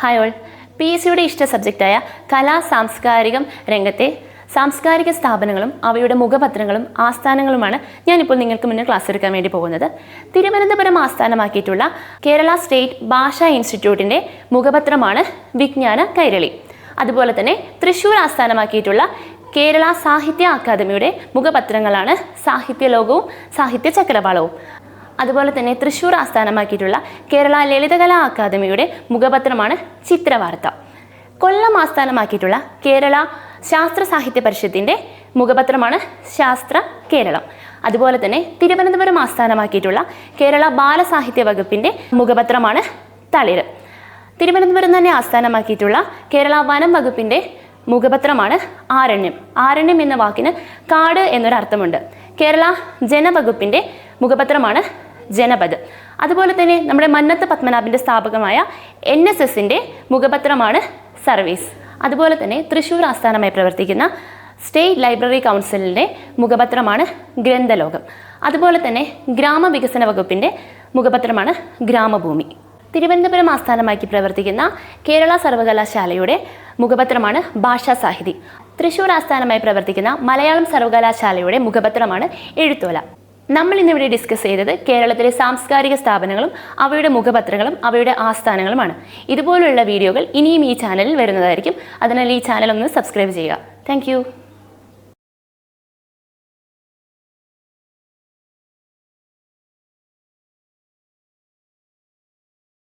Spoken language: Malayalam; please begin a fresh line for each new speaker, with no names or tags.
Hi all. PSCയുടെ ഇഷ്ട സബ്ജക്റ്റായ കലാ സാംസ്കാരികം രംഗത്തെ സാംസ്കാരിക സ്ഥാപനങ്ങളും അവയുടെ മുഖപത്രങ്ങളും ആസ്ഥാനങ്ങളുമാണ് ഞാനിപ്പോൾ നിങ്ങൾക്ക് മുന്നിൽ ക്ലാസ് എടുക്കാൻ വേണ്ടി പോകുന്നത്. തിരുവനന്തപുരം ആസ്ഥാനമാക്കിയിട്ടുള്ള കേരള സ്റ്റേറ്റ് ഭാഷാ ഇൻസ്റ്റിറ്റ്യൂട്ടിൻ്റെ മുഖപത്രമാണ് വിജ്ഞാന കൈരളി. അതുപോലെ തന്നെ തൃശ്ശൂർ ആസ്ഥാനമാക്കിയിട്ടുള്ള കേരള സാഹിത്യ അക്കാദമിയുടെ മുഖപത്രങ്ങളാണ് സാഹിത്യലോകവും സാഹിത്യ ചക്രവാളവും. അതുപോലെ തന്നെ തൃശ്ശൂർ ആസ്ഥാനമാക്കിയിട്ടുള്ള കേരള ലളിതകലാ അക്കാദമിയുടെ മുഖപത്രമാണ് ചിത്രവാർത്ത. കൊല്ലം ആസ്ഥാനമാക്കിയിട്ടുള്ള കേരള ശാസ്ത്ര സാഹിത്യ പരിഷത്തിൻ്റെ മുഖപത്രമാണ് ശാസ്ത്ര കേരളം. അതുപോലെ തന്നെ തിരുവനന്തപുരം ആസ്ഥാനമാക്കിയിട്ടുള്ള കേരള ബാലസാഹിത്യ വകുപ്പിൻ്റെ മുഖപത്രമാണ് തളിര്. തിരുവനന്തപുരം തന്നെ ആസ്ഥാനമാക്കിയിട്ടുള്ള കേരള വനം വകുപ്പിൻ്റെ മുഖപത്രമാണ് ആരണ്യം. ആരണ്യം എന്ന വാക്കിന് കാട് എന്നൊരർത്ഥമുണ്ട്. കേരള ജനവകുപ്പിൻ്റെ മുഖപത്രമാണ് ജനപദ്. അതുപോലെ തന്നെ നമ്മുടെ മന്നത്ത് പത്മനാഭൻ്റെ സ്ഥാപകമായ NSSൻ്റെ മുഖപത്രമാണ് സർവീസ്. അതുപോലെ തന്നെ തൃശ്ശൂർ ആസ്ഥാനമായി പ്രവർത്തിക്കുന്ന സ്റ്റേറ്റ് ലൈബ്രറി കൗൺസിലിൻ്റെ മുഖപത്രമാണ് ഗ്രന്ഥലോകം. അതുപോലെ തന്നെ ഗ്രാമവികസന വകുപ്പിൻ്റെ മുഖപത്രമാണ് ഗ്രാമഭൂമി. തിരുവനന്തപുരം ആസ്ഥാനമാക്കി പ്രവർത്തിക്കുന്ന കേരള സർവകലാശാലയുടെ മുഖപത്രമാണ് ഭാഷാസാഹിതി. തൃശ്ശൂർ ആസ്ഥാനമായി പ്രവർത്തിക്കുന്ന മലയാളം സർവകലാശാലയുടെ മുഖപത്രമാണ് എഴുത്തോല. നമ്മൾ ഇന്നിവിടെ ഡിസ്കസ് ചെയ്തത് കേരളത്തിലെ സാംസ്കാരിക സ്ഥാപനങ്ങളും അവയുടെ മുഖപത്രങ്ങളും അവയുടെ ആസ്ഥാനങ്ങളുമാണ്. ഇതുപോലുള്ള വീഡിയോകൾ ഇനിയും ഈ ചാനലിൽ വരുന്നതായിരിക്കും. അതിനാൽ ഈ ചാനൽ ഒന്ന് സബ്സ്ക്രൈബ് ചെയ്യുക. താങ്ക്